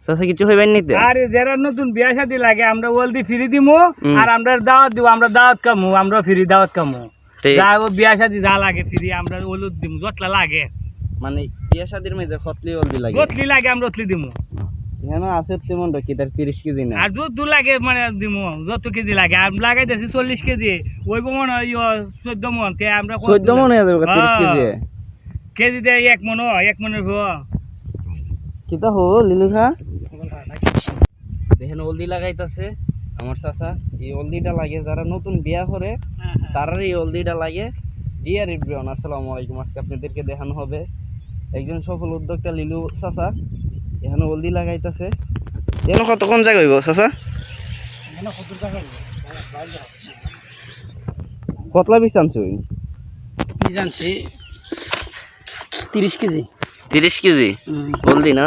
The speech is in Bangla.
চাচা কিছু হইবেন নিতে আরে যারা নতুন বিয়া শাদী লাগে আমরা হলদি ফ্রি দিমু আর আমরা দাওয়াত দিব আমরা দাওয়াত কামু আমরা ফ্রি দাওয়াত কামু যা ও বিয়া শাদী যা লাগে ফ্রি আমরা হলুদ দিমু যতলা লাগে মানে বিয়া শাদির মধ্যে খতলি হলদি লাগে যতলি লাগে আমরা অতলি দিমু এখানে আছে তেমন কি তার 30 কেজি না আর যত লাগে মানে দিমু যত কেজি লাগে আমি লাগাইতেছি 40 কেজি ওই মন 14 মন তে আমরা 14 মন হয়ে যাবে 30 কেজি কেজি দে 1 মন 1 মনের ভো কিতা হো লিলু খা দেখেন হলদি লাগাইতাছে আমার চাচা এই হলদিটা লাগে যারা নতুন বিয়া করে তারারই এই হলদিটা লাগে। ডিয়ার এভরিওয়ান আসসালামু আলাইকুম। আজকে আপনাদেরকে দেখানো হবে একজন সফল উদ্যোক্তা লিলু চাচা এখানে হলদি লাগাইতাছে। এখানে কতক্ষণ জায়গা হইব চাচা? কতলা বিষ আনছুই? জানছি 30 কেজি 30 কেজি হলদি না?